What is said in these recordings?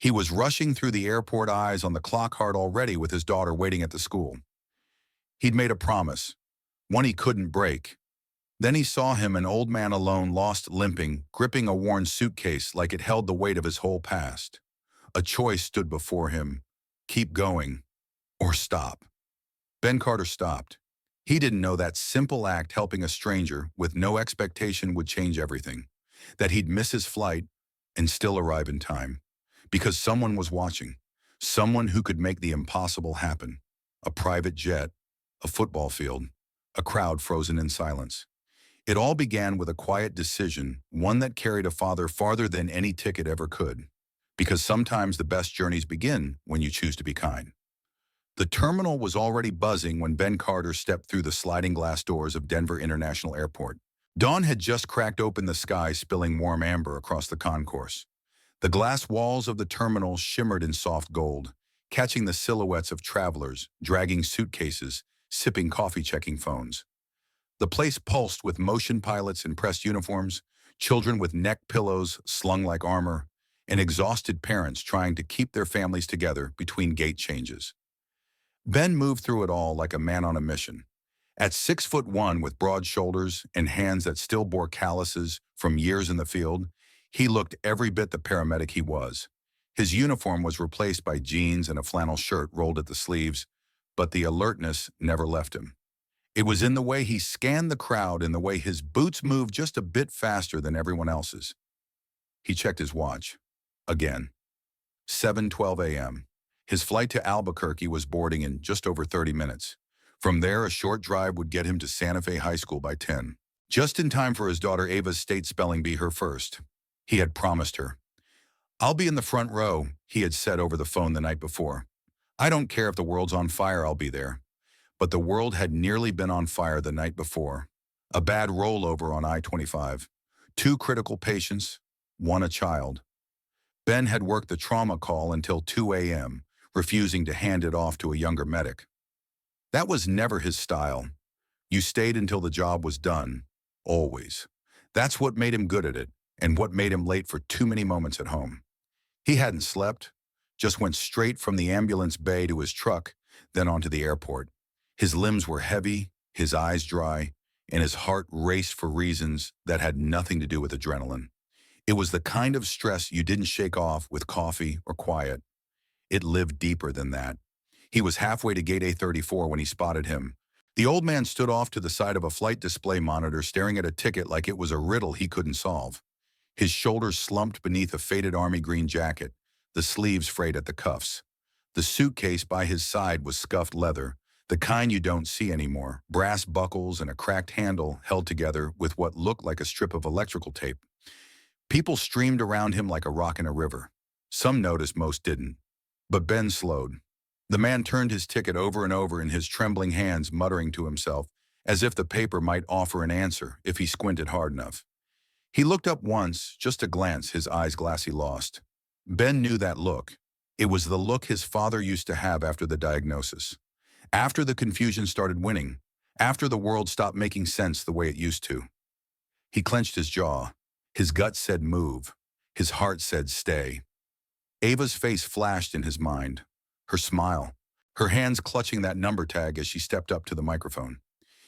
He was rushing through the airport, eyes on the clock, hard already with his daughter waiting at the school. He'd made a promise, one he couldn't break. Then he saw him, an old man alone, lost, limping, gripping a worn suitcase like it held the weight of his whole past. A choice stood before him: keep going or stop. Ben Carter stopped. He didn't know that simple act, helping a stranger with no expectation, would change everything. That he'd miss his flight and still arrive in time. Because someone was watching. Someone who could make the impossible happen. A private jet, a football field, a crowd frozen in silence. It all began with a quiet decision, one that carried a father farther than any ticket ever could. Because sometimes the best journeys begin when you choose to be kind. The terminal was already buzzing when Ben Carter stepped through the sliding glass doors of Denver International Airport. Dawn had just cracked open the sky, spilling warm amber across the concourse. The glass walls of the terminal shimmered in soft gold, catching the silhouettes of travelers, dragging suitcases, sipping coffee, checking phones. The place pulsed with motion pilots in pressed uniforms, children with neck pillows slung like armor, and exhausted parents trying to keep their families together between gate changes. Ben moved through it all like a man on a mission. At 6'1", with broad shoulders and hands that still bore calluses from years in the field, he looked every bit the paramedic he was. His uniform was replaced by jeans and a flannel shirt rolled at the sleeves, but the alertness never left him. It was in the way he scanned the crowd, in the way his boots moved just a bit faster than everyone else's. He checked his watch. Again. 7:12 a.m. His flight to Albuquerque was boarding in just over 30 minutes. From there, a short drive would get him to Santa Fe High School by 10. Just in time for his daughter Ava's state spelling bee, her first. He had promised her. "I'll be in the front row," he had said over the phone the night before. "I don't care if the world's on fire, I'll be there." But the world had nearly been on fire the night before. A bad rollover on I-25. 2 critical patients, 1 a child. Ben had worked the trauma call until 2 a.m., refusing to hand it off to a younger medic. That was never his style. You stayed until the job was done, always. That's what made him good at it, and what made him late for too many moments at home. He hadn't slept, just went straight from the ambulance bay to his truck, then onto the airport. His limbs were heavy, his eyes dry, and his heart raced for reasons that had nothing to do with adrenaline. It was the kind of stress you didn't shake off with coffee or quiet. It lived deeper than that. He was halfway to gate A34 when he spotted him. The old man stood off to the side of a flight display monitor, staring at a ticket like it was a riddle he couldn't solve. His shoulders slumped beneath a faded army green jacket, the sleeves frayed at the cuffs. The suitcase by his side was scuffed leather, the kind you don't see anymore, brass buckles and a cracked handle held together with what looked like a strip of electrical tape. People streamed around him like a rock in a river. Some noticed, most didn't. But Ben slowed. The man turned his ticket over and over in his trembling hands, muttering to himself, as if the paper might offer an answer if he squinted hard enough. He looked up once, just a glance, his eyes glassy lost. Ben knew that look. It was the look his father used to have after the diagnosis. After the confusion started winning. After the world stopped making sense the way it used to. He clenched his jaw. His gut said move. His heart said stay. Ava's face flashed in his mind. Her smile. Her hands clutching that number tag as she stepped up to the microphone.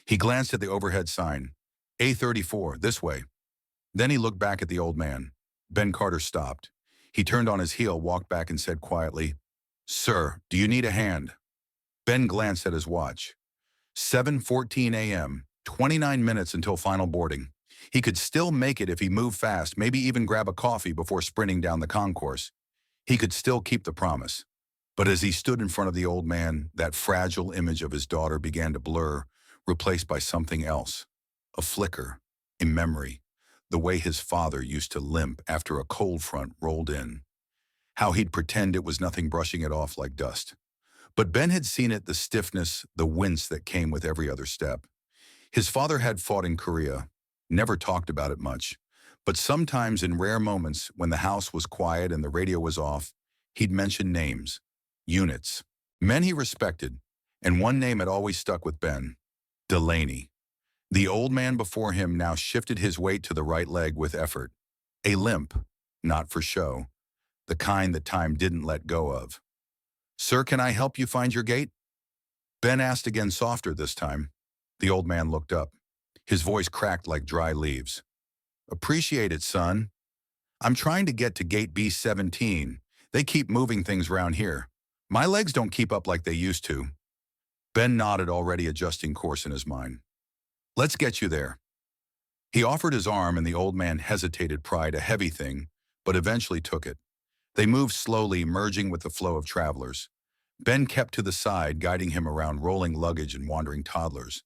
He glanced at the overhead sign. A34, this way. Then he looked back at the old man. Ben Carter stopped. He turned on his heel, walked back, and said quietly, "Sir, do you need a hand?" Ben glanced at his watch. 7:14 a.m., 29 minutes until final boarding. He could still make it if he moved fast, maybe even grab a coffee before sprinting down the concourse. He could still keep the promise. But as he stood in front of the old man, that fragile image of his daughter began to blur, replaced by something else. A flicker, a memory, the way his father used to limp after a cold front rolled in. How he'd pretend it was nothing, brushing it off like dust. But Ben had seen it, the stiffness, the wince that came with every other step. His father had fought in Korea, never talked about it much, but sometimes in rare moments when the house was quiet and the radio was off, he'd mention names, units, men he respected, and one name had always stuck with Ben: Delaney. The old man before him now shifted his weight to the right leg with effort. A limp, not for show. the kind that time didn't let go of. "Sir, can I help you find your gate?" Ben asked again, softer this time. The old man looked up. His voice cracked like dry leaves. "Appreciate it, son. I'm trying to get to gate B17. They keep moving things around here. My legs don't keep up like they used to." Ben nodded, already adjusting course in his mind. "Let's get you there." He offered his arm, and the old man hesitated, pride a heavy thing, but eventually took it. They moved slowly, merging with the flow of travelers. Ben kept to the side, guiding him around rolling luggage and wandering toddlers.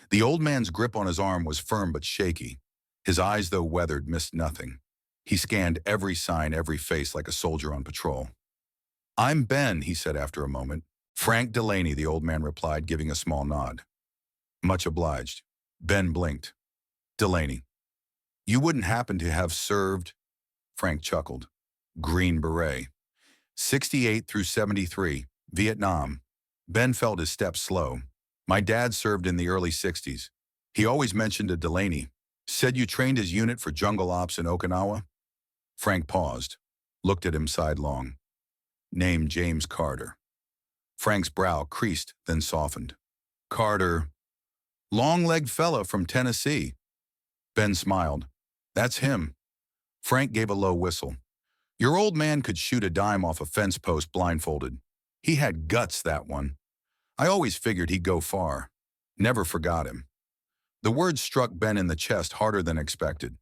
The old man's grip on his arm was firm but shaky. His eyes, though weathered, missed nothing. He scanned every sign, every face, like a soldier on patrol. "I'm Ben," he said after a moment. "Frank Delaney," the old man replied, giving a small nod. "Much obliged." Ben blinked. "Delaney. You wouldn't happen to have served—" Frank chuckled. "Green Beret. 68 through 73. Vietnam." Ben felt his steps slow. "My dad served in the early 60s. He always mentioned a Delaney. Said you trained his unit for jungle ops in Okinawa?" Frank paused, looked at him sidelong. "Name James Carter." Frank's brow creased, then softened. "Carter. Long-legged fella from Tennessee." Ben smiled. "That's him." Frank gave a low whistle. "Your old man could shoot a dime off a fence post blindfolded. He had guts, that one. I always figured he'd go far. Never forgot him." The words struck Ben in the chest harder than expected.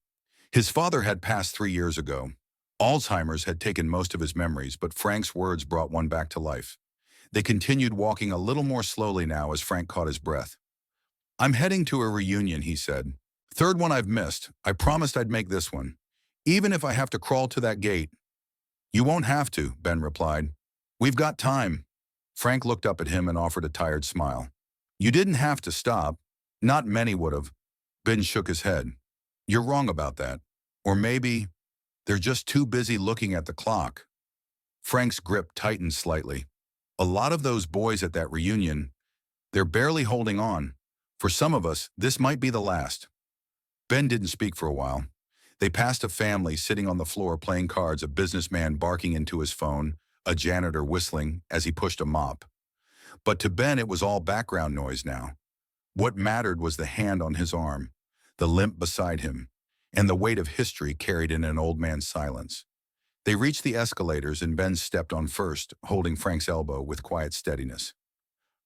His father had passed 3 years ago. Alzheimer's had taken most of his memories, but Frank's words brought one back to life. They continued, walking a little more slowly now as Frank caught his breath. "I'm heading to a reunion," he said. "Third one I've missed. I promised I'd make this one, even if I have to crawl to that gate." "You won't have to," Ben replied. "We've got time." Frank looked up at him and offered a tired smile. "You didn't have to stop. Not many would have." Ben shook his head. "You're wrong about that. Or maybe they're just too busy looking at the clock." Frank's grip tightened slightly. "A lot of those boys at that reunion, they're barely holding on. For some of us, this might be the last." Ben didn't speak for a while. They passed a family sitting on the floor playing cards, a businessman barking into his phone, a janitor whistling as he pushed a mop. But to Ben, it was all background noise now. What mattered was the hand on his arm, the limp beside him, and the weight of history carried in an old man's silence. They reached the escalators, and Ben stepped on first, holding Frank's elbow with quiet steadiness.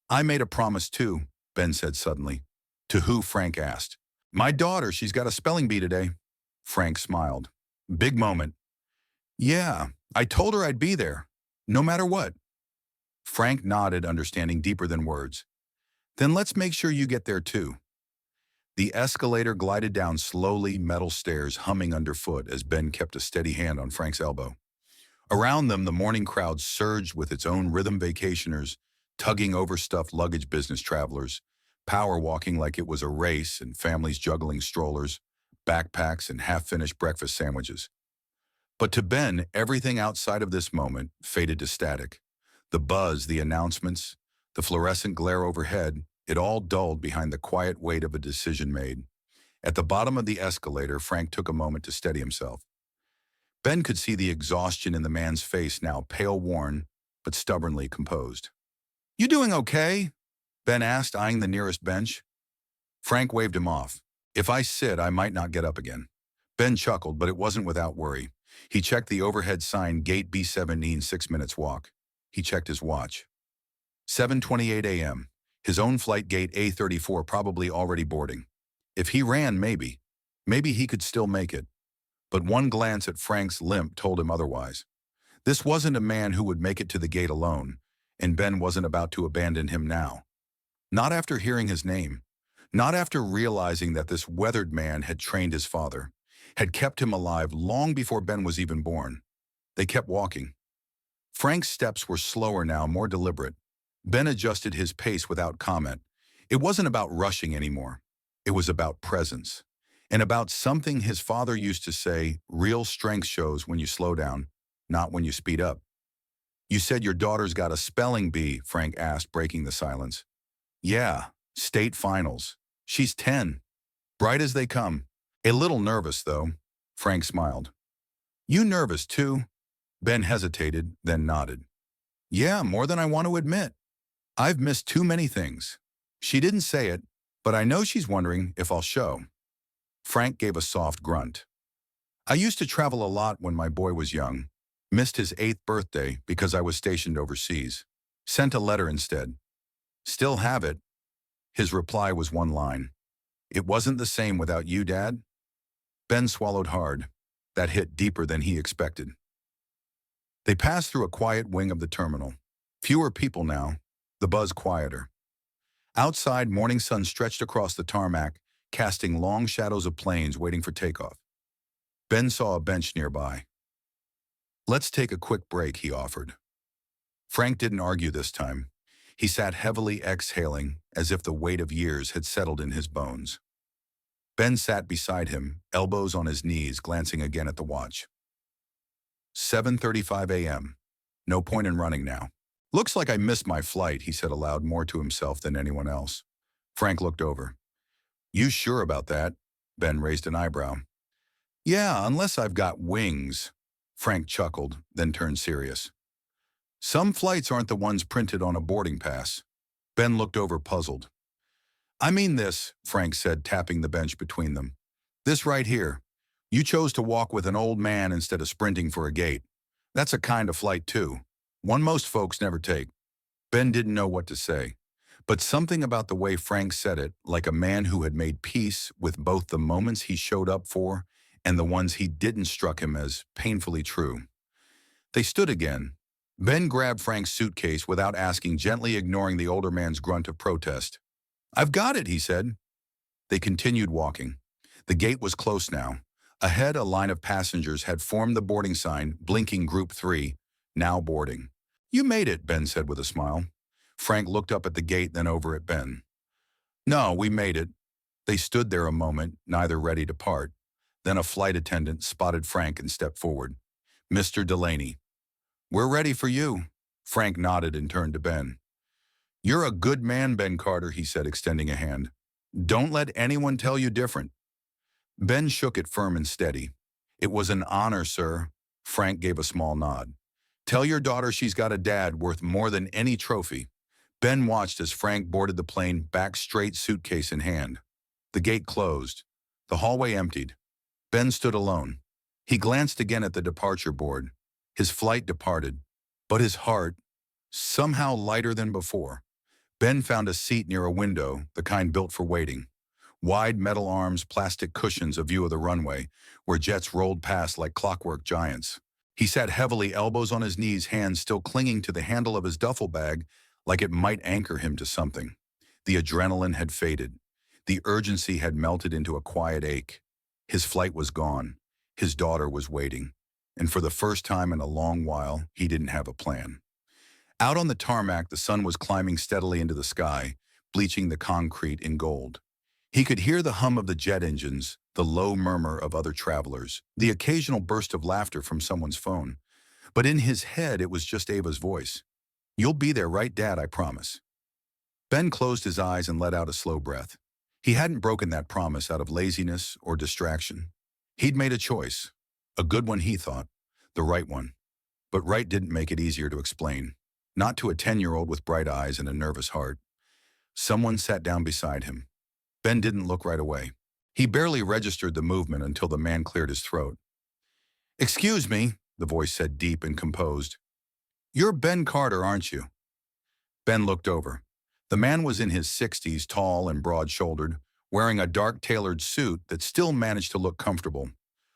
"I made a promise too," Ben said suddenly. "To who?" Frank asked. "My daughter, she's got a spelling bee today." Frank smiled. "Big moment." "Yeah, I told her I'd be there, no matter what." Frank nodded, understanding deeper than words. "Then let's make sure you get there too." The escalator glided down slowly, metal stairs humming underfoot as Ben kept a steady hand on Frank's elbow. Around them, the morning crowd surged with its own rhythm, vacationers, tugging overstuffed luggage, business travelers, power walking like it was a race, and families juggling strollers, backpacks, and half-finished breakfast sandwiches. But to Ben, everything outside of this moment faded to static. The buzz, the announcements, the fluorescent glare overhead, it all dulled behind the quiet weight of a decision made. At the bottom of the escalator, Frank took a moment to steady himself. Ben could see the exhaustion in the man's face now, pale, worn, but stubbornly composed. "You doing okay?" Ben asked, eyeing the nearest bench. Frank waved him off. "If I sit, I might not get up again." Ben chuckled, but it wasn't without worry. He checked the overhead sign, Gate B17, 6 minutes walk. He checked his watch. 7:28 a.m. His own flight, Gate A34, probably already boarding. If he ran, maybe he could still make it. But one glance at Frank's limp told him otherwise. This wasn't a man who would make it to the gate alone, and Ben wasn't about to abandon him now. Not after hearing his name. Not after realizing that this weathered man had trained his father, had kept him alive long before Ben was even born. They kept walking. Frank's steps were slower now, more deliberate. Ben adjusted his pace without comment. It wasn't about rushing anymore. It was about presence. And about something his father used to say, real strength shows when you slow down, not when you speed up. "You said your daughter's got a spelling bee," Frank asked, breaking the silence. "Yeah, state finals. She's 10. Bright as they come. A little nervous, though." Frank smiled. "You nervous, too?" Ben hesitated, then nodded. Yeah, more than I want to admit. I've missed too many things. She didn't say it, but I know she's wondering if I'll show. Frank gave a soft grunt. I used to travel a lot when my boy was young. Missed his 8th birthday because I was stationed overseas. Sent a letter instead. Still have it. His reply was one line. It wasn't the same without you, Dad. Ben swallowed hard. That hit deeper than he expected. They passed through a quiet wing of the terminal. Fewer people now, the buzz quieter. Outside, morning sun stretched across the tarmac, casting long shadows of planes waiting for takeoff. Ben saw a bench nearby. Let's take a quick break, he offered. Frank didn't argue this time. He sat heavily exhaling, as if the weight of years had settled in his bones. Ben sat beside him, elbows on his knees, glancing again at the watch. 7:35 a.m. No point in running now. Looks like I missed my flight, he said aloud, more to himself than anyone else. Frank looked over. You sure about that? Ben raised an eyebrow. Yeah, unless I've got wings. Frank chuckled, then turned serious. Some flights aren't the ones printed on a boarding pass. Ben looked over, puzzled. I mean this, Frank said, tapping the bench between them. This right here. You chose to walk with an old man instead of sprinting for a gate. That's a kind of flight, too. One most folks never take. Ben didn't know what to say, but something about the way Frank said it, like a man who had made peace with both the moments he showed up for and the ones he didn't, struck him as painfully true. They stood again. Ben grabbed Frank's suitcase without asking, gently ignoring the older man's grunt of protest. I've got it, he said. They continued walking. The gate was close now. Ahead, a line of passengers had formed the boarding sign, blinking Group 3, now boarding. You made it, Ben said with a smile. Frank looked up at the gate, then over at Ben. No, we made it. They stood there a moment, neither ready to part. Then a flight attendant spotted Frank and stepped forward. Mr. Delaney. We're ready for you. Frank nodded and turned to Ben. You're a good man, Ben Carter, he said, extending a hand. Don't let anyone tell you different. Ben shook it firm and steady. It was an honor, sir. Frank gave a small nod. Tell your daughter she's got a dad worth more than any trophy. Ben watched as Frank boarded the plane, back straight, suitcase in hand. The gate closed. The hallway emptied. Ben stood alone. He glanced again at the departure board. His flight departed, but his heart, somehow lighter than before. Ben found a seat near a window, the kind built for waiting. Wide metal arms, plastic cushions, a view of the runway, where jets rolled past like clockwork giants. He sat heavily, elbows on his knees, hands still clinging to the handle of his duffel bag, like it might anchor him to something. The adrenaline had faded. The urgency had melted into a quiet ache. His flight was gone. His daughter was waiting. And for the first time in a long while, he didn't have a plan. Out on the tarmac, the sun was climbing steadily into the sky, bleaching the concrete in gold. He could hear the hum of the jet engines, the low murmur of other travelers, the occasional burst of laughter from someone's phone. But in his head, it was just Ava's voice. You'll be there, right, Dad, I promise. Ben closed his eyes and let out a slow breath. He hadn't broken that promise out of laziness or distraction. He'd made a choice. A good one, he thought. The right one. But right didn't make it easier to explain. Not to a 10-year-old with bright eyes and a nervous heart. Someone sat down beside him. Ben didn't look right away. He barely registered the movement until the man cleared his throat. Excuse me, the voice said, deep and composed. You're Ben Carter, aren't you? Ben looked over. The man was in his 60s, tall and broad-shouldered, wearing a dark tailored suit that still managed to look comfortable.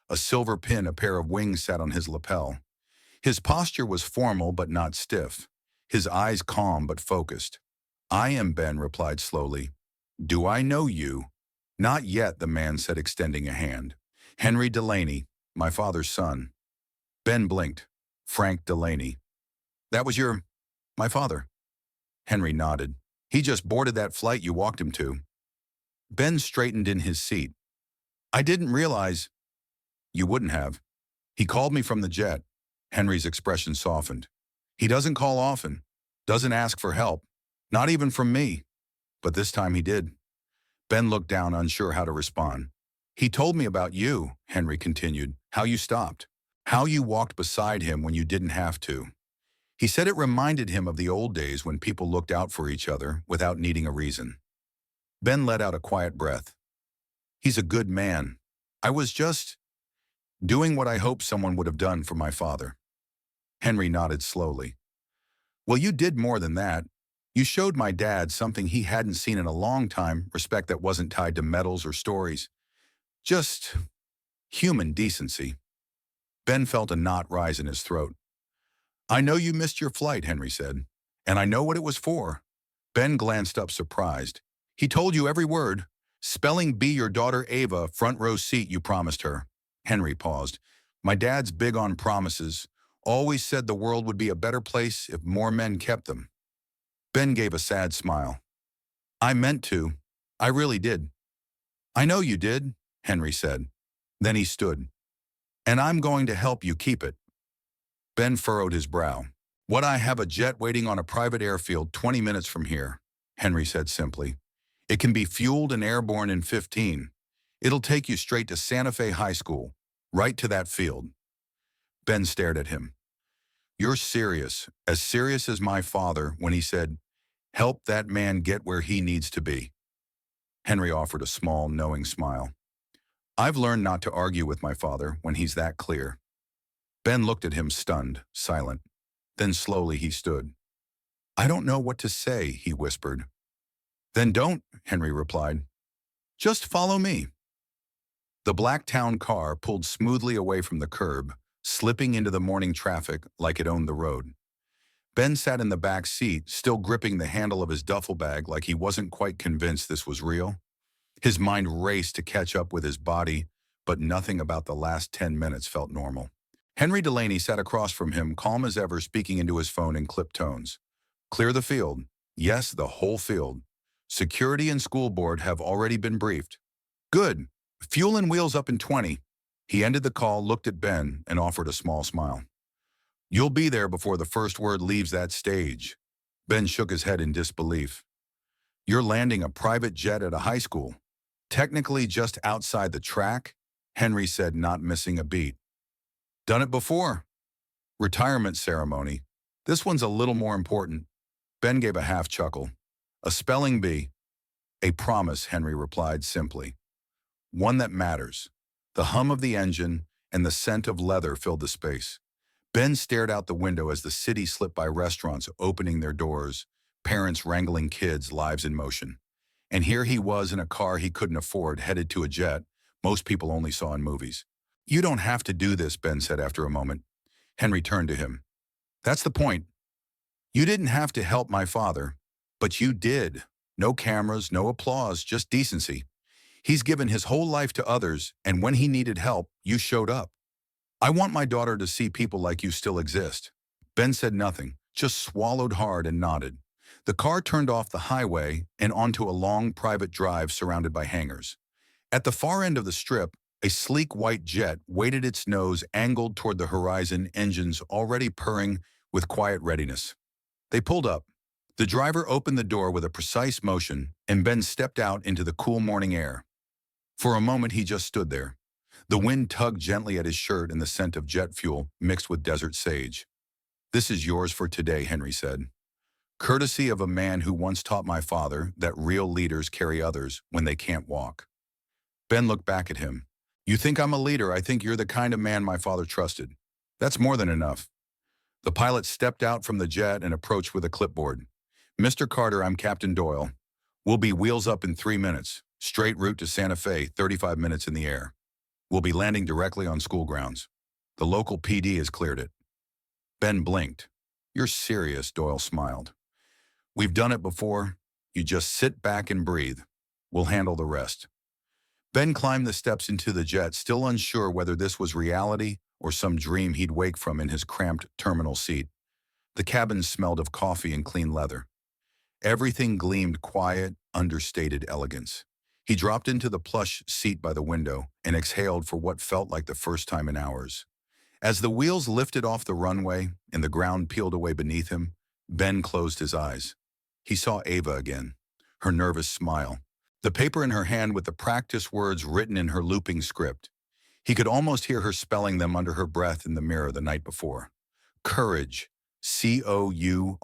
A silver pin, a pair of wings sat on his lapel. His posture was formal but not stiff. His eyes calm but focused. I am Ben, replied slowly. Do I know you? Not yet, the man said, extending a hand. Henry Delaney, my father's son. Ben blinked. Frank Delaney. That was my father. Henry nodded. He just boarded that flight you walked him to. Ben straightened in his seat. I didn't realize. You wouldn't have. He called me from the jet. Henry's expression softened. He doesn't call often. Doesn't ask for help. Not even from me. But this time he did. Ben looked down, unsure how to respond. He told me about you, Henry continued, how you stopped, How you walked beside him when you didn't have to. He said it reminded him of the old days when people looked out for each other without needing a reason. Ben let out a quiet breath. He's a good man. I was just doing what I hoped someone would have done for my father. Henry nodded slowly. Well, you did more than that. You showed my dad something he hadn't seen in a long time, respect that wasn't tied to medals or stories. Just human decency. Ben felt a knot rise in his throat. I know you missed your flight, Henry said, and I know what it was for. Ben glanced up surprised. He told you every word. Spelling bee your daughter Ava, front row seat you promised her. Henry paused. My dad's big on promises. Always said the world would be a better place if more men kept them. Ben gave a sad smile. I meant to. I really did. I know you did, Henry said. Then he stood. And I'm going to help you keep it. Ben furrowed his brow. What, I have a jet waiting on a private airfield 20 minutes from here, Henry said simply. It can be fueled and airborne in 15. It'll take you straight to Santa Fe High School, right to that field. Ben stared at him. You're serious as my father when he said, help that man get where he needs to be. Henry offered a small, knowing smile. I've learned not to argue with my father when he's that clear. Ben looked at him stunned, silent. Then slowly he stood. I don't know what to say, he whispered. Then don't, Henry replied. Just follow me. The black town car pulled smoothly away from the curb, slipping into the morning traffic like it owned the road. Ben sat in the back seat, still gripping the handle of his duffel bag like he wasn't quite convinced this was real. His mind raced to catch up with his body, but nothing about the last 10 minutes felt normal. Henry Delaney sat across from him, calm as ever, speaking into his phone in clipped tones. Clear the field. Yes, the whole field. Security and school board have already been briefed. Good. Fuel and wheels up in 20. He ended the call, looked at Ben, and offered a small smile. You'll be there before the first word leaves that stage. Ben shook his head in disbelief. You're landing a private jet at a high school. Technically just outside the track, Henry said, not missing a beat. Done it before. Retirement ceremony. This one's a little more important. Ben gave a half chuckle. A spelling bee. A promise, Henry replied simply. One that matters. The hum of the engine and the scent of leather filled the space. Ben stared out the window as the city slipped by, restaurants opening their doors, parents wrangling kids, lives in motion. And here he was in a car he couldn't afford, headed to a jet most people only saw in movies. You don't have to do this, Ben said after a moment. Henry turned to him. That's the point. You didn't have to help my father, but you did. No cameras, no applause, just decency. He's given his whole life to others, and when he needed help, you showed up. I want my daughter to see people like you still exist. Ben said nothing, just swallowed hard and nodded. The car turned off the highway and onto a long private drive surrounded by hangars. At the far end of the strip, a sleek white jet waited, its nose angled toward the horizon, engines already purring with quiet readiness. They pulled up. The driver opened the door with a precise motion, and Ben stepped out into the cool morning air. For a moment, he just stood there. The wind tugged gently at his shirt and the scent of jet fuel mixed with desert sage. This is yours for today, Henry said. Courtesy of a man who once taught my father that real leaders carry others when they can't walk. Ben looked back at him. You think I'm a leader? I think you're the kind of man my father trusted. That's more than enough. The pilot stepped out from the jet and approached with a clipboard. Mr. Carter, I'm Captain Doyle. We'll be wheels up in 3 minutes. Straight route to Santa Fe, 35 minutes in the air. We'll be landing directly on school grounds. The local PD has cleared it. Ben blinked. You're serious, Doyle smiled. We've done it before. You just sit back and breathe. We'll handle the rest. Ben climbed the steps into the jet, still unsure whether this was reality or some dream he'd wake from in his cramped terminal seat. The cabin smelled of coffee and clean leather. Everything gleamed quiet, understated elegance. He dropped into the plush seat by the window and exhaled for what felt like the first time in hours. As the wheels lifted off the runway and the ground peeled away beneath him, Ben closed his eyes. He saw Ava again, her nervous smile, the paper in her hand with the practice words written in her looping script. He could almost hear her spelling them under her breath in the mirror the night before. Courage. Courage.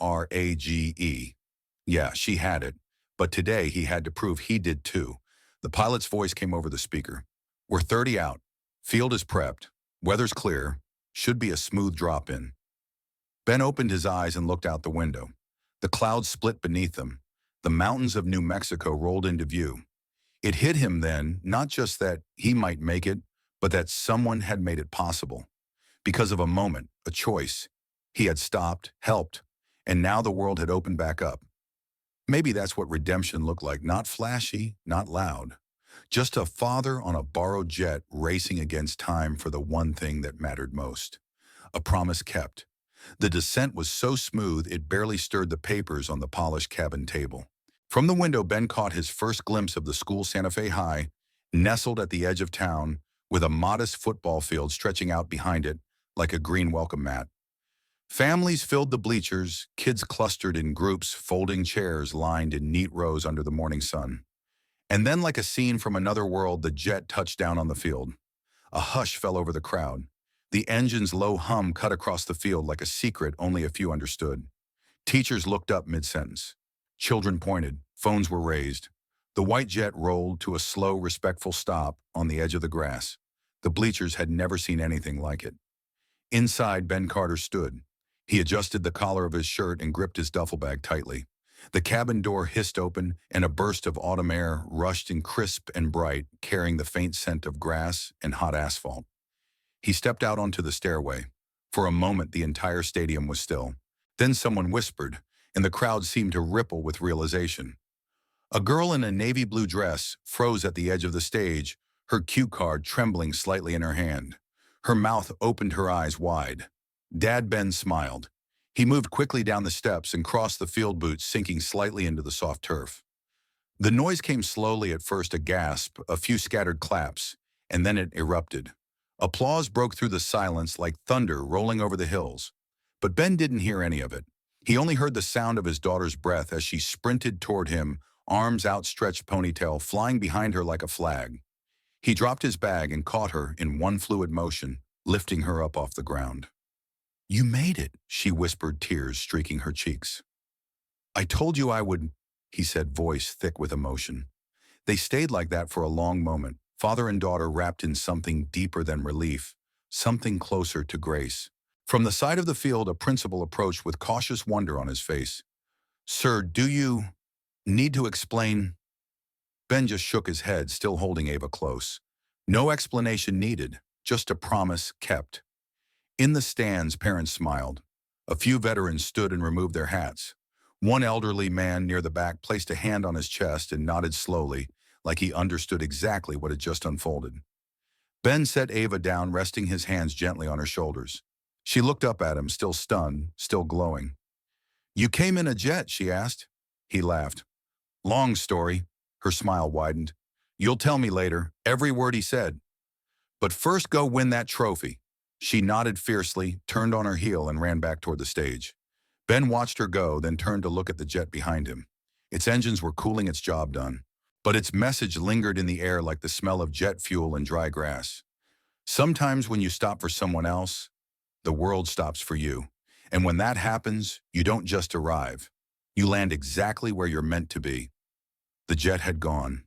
Yeah, she had it. But today he had to prove he did too. The pilot's voice came over the speaker. We're 30 out. Field is prepped. Weather's clear. Should be a smooth drop-in. Ben opened his eyes and looked out the window. The clouds split beneath them. The mountains of New Mexico rolled into view. It hit him then, not just that he might make it, but that someone had made it possible. Because of a moment, a choice. He had stopped, helped, and now the world had opened back up. Maybe that's what redemption looked like, not flashy, not loud. Just a father on a borrowed jet racing against time for the one thing that mattered most. A promise kept. The descent was so smooth it barely stirred the papers on the polished cabin table. From the window, Ben caught his first glimpse of the school Santa Fe High, nestled at the edge of town, with a modest football field stretching out behind it like a green welcome mat. Families filled the bleachers, kids clustered in groups, folding chairs lined in neat rows under the morning sun. And then, like a scene from another world, the jet touched down on the field. A hush fell over the crowd. The engine's low hum cut across the field like a secret only a few understood. Teachers looked up mid-sentence. Children pointed. Phones were raised. The white jet rolled to a slow, respectful stop on the edge of the grass. The bleachers had never seen anything like it. Inside, Ben Carter stood. He adjusted the collar of his shirt and gripped his duffel bag tightly. The cabin door hissed open, and a burst of autumn air rushed in crisp and bright, carrying the faint scent of grass and hot asphalt. He stepped out onto the stairway. For a moment, the entire stadium was still. Then someone whispered, and the crowd seemed to ripple with realization. A girl in a navy blue dress froze at the edge of the stage, her cue card trembling slightly in her hand. Her mouth opened, her eyes wide. Dad Ben smiled. He moved quickly down the steps and crossed the field boots, sinking slightly into the soft turf. The noise came slowly, at first a gasp, a few scattered claps, and then it erupted. Applause broke through the silence like thunder rolling over the hills. But Ben didn't hear any of it. He only heard the sound of his daughter's breath as she sprinted toward him, arms outstretched, ponytail flying behind her like a flag. He dropped his bag and caught her in one fluid motion, lifting her up off the ground. "You made it," she whispered, tears streaking her cheeks. "I told you I would," he said, voice thick with emotion. They stayed like that for a long moment, father and daughter wrapped in something deeper than relief, something closer to grace. From the side of the field, a principal approached with cautious wonder on his face. "Sir, do you need to explain?" Ben just shook his head, still holding Ava close. No explanation needed, just a promise kept. In the stands, parents smiled. A few veterans stood and removed their hats. One elderly man near the back placed a hand on his chest and nodded slowly, like he understood exactly what had just unfolded. Ben set Ava down, resting his hands gently on her shoulders. She looked up at him, still stunned, still glowing. "You came in a jet?" she asked. He laughed. "Long story." Her smile widened. "You'll tell me later," every word he said. "But first go win that trophy." She nodded fiercely, turned on her heel, and ran back toward the stage. Ben watched her go, then turned to look at the jet behind him. Its engines were cooling, its job done. But its message lingered in the air like the smell of jet fuel and dry grass. Sometimes when you stop for someone else, the world stops for you. And when that happens, you don't just arrive. You land exactly where you're meant to be. The jet had gone,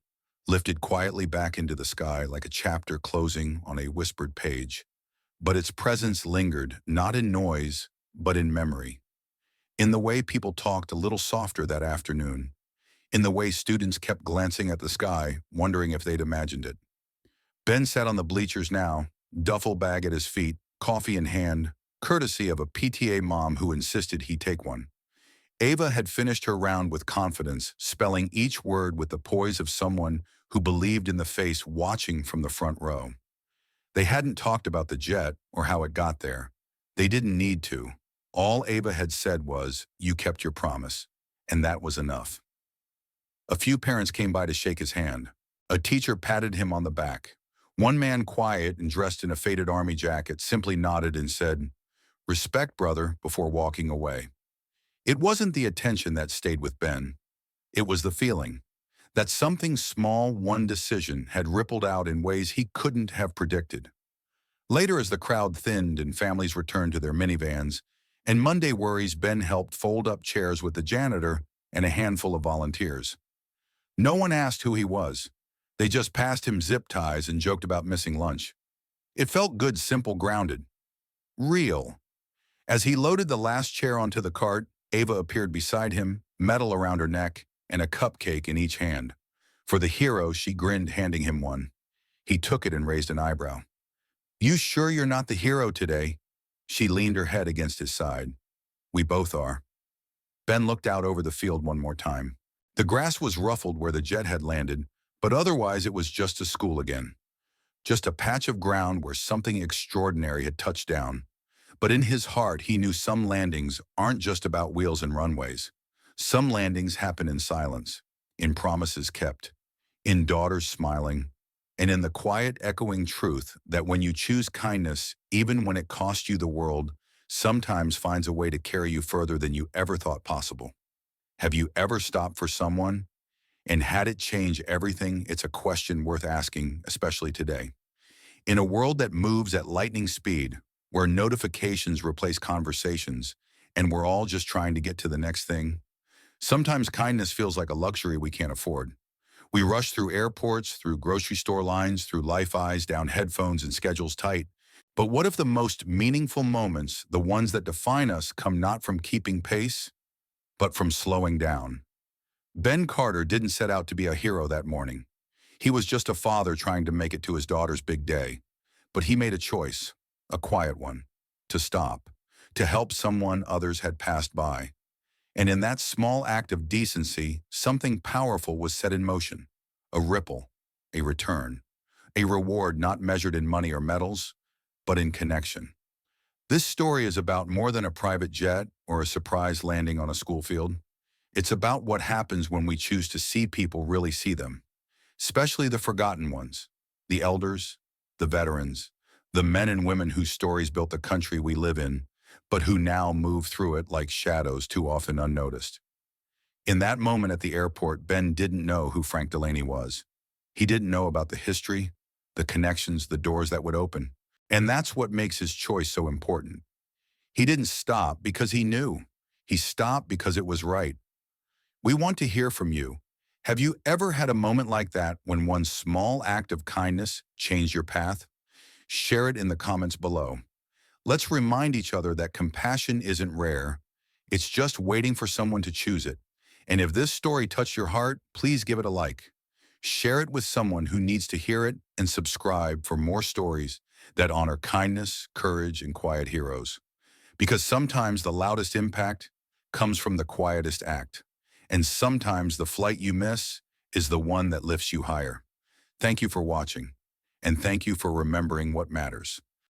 lifted quietly back into the sky like a chapter closing on a whispered page. But its presence lingered, not in noise, but in memory. In the way people talked a little softer that afternoon. In the way students kept glancing at the sky, wondering if they'd imagined it. Ben sat on the bleachers now, duffel bag at his feet, coffee in hand, courtesy of a PTA mom who insisted he take one. Ava had finished her round with confidence, spelling each word with the poise of someone who believed in the face watching from the front row. They hadn't talked about the jet or how it got there. They didn't need to. All Ava had said was, "You kept your promise," and that was enough. A few parents came by to shake his hand. A teacher patted him on the back. One man, quiet and dressed in a faded army jacket, simply nodded and said, "Respect, brother," before walking away. It wasn't the attention that stayed with Ben. It was the feeling that something small, one decision, had rippled out in ways he couldn't have predicted. Later, as the crowd thinned and families returned to their minivans, and Monday worries, Ben helped fold up chairs with the janitor and a handful of volunteers. No one asked who he was. They just passed him zip ties and joked about missing lunch. It felt good, simple, grounded. Real. As he loaded the last chair onto the cart, Ava appeared beside him, medal around her neck, and a cupcake in each hand. For the hero, she grinned, handing him one. He took it and raised an eyebrow. "You sure you're not the hero today?" She leaned her head against his side. "We both are." Ben looked out over the field one more time. The grass was ruffled where the jet had landed, but otherwise it was just a school again. Just a patch of ground where something extraordinary had touched down. But in his heart, he knew some landings aren't just about wheels and runways. Some landings happen in silence, in promises kept, in daughters smiling, and in the quiet echoing truth that when you choose kindness, even when it costs you the world, sometimes finds a way to carry you further than you ever thought possible. Have you ever stopped for someone and had it change everything? It's a question worth asking, especially today. In a world that moves at lightning speed, where notifications replace conversations, and we're all just trying to get to the next thing, sometimes kindness feels like a luxury we can't afford. We rush through airports, through grocery store lines, through life eyes, down headphones and schedules tight. But what if the most meaningful moments, the ones that define us, come not from keeping pace, but from slowing down? Ben Carter didn't set out to be a hero that morning. He was just a father trying to make it to his daughter's big day. But he made a choice, a quiet one, to stop, to help someone others had passed by. And in that small act of decency, something powerful was set in motion. A ripple, a return, a reward not measured in money or medals, but in connection. This story is about more than a private jet or a surprise landing on a school field. It's about what happens when we choose to see people really see them, especially the forgotten ones, the elders, the veterans, the men and women whose stories built the country we live in, but who now move through it like shadows too often unnoticed. In that moment at the airport, Ben didn't know who Frank Delaney was. He didn't know about the history, the connections, the doors that would open. And that's what makes his choice so important. He didn't stop because he knew. He stopped because it was right. We want to hear from you. Have you ever had a moment like that when one small act of kindness changed your path? Share it in the comments below. Let's remind each other that compassion isn't rare. It's just waiting for someone to choose it. And if this story touched your heart, please give it a like. Share it with someone who needs to hear it, and subscribe for more stories that honor kindness, courage, and quiet heroes. Because sometimes the loudest impact comes from the quietest act. And sometimes the flight you miss is the one that lifts you higher. Thank you for watching. And thank you for remembering what matters.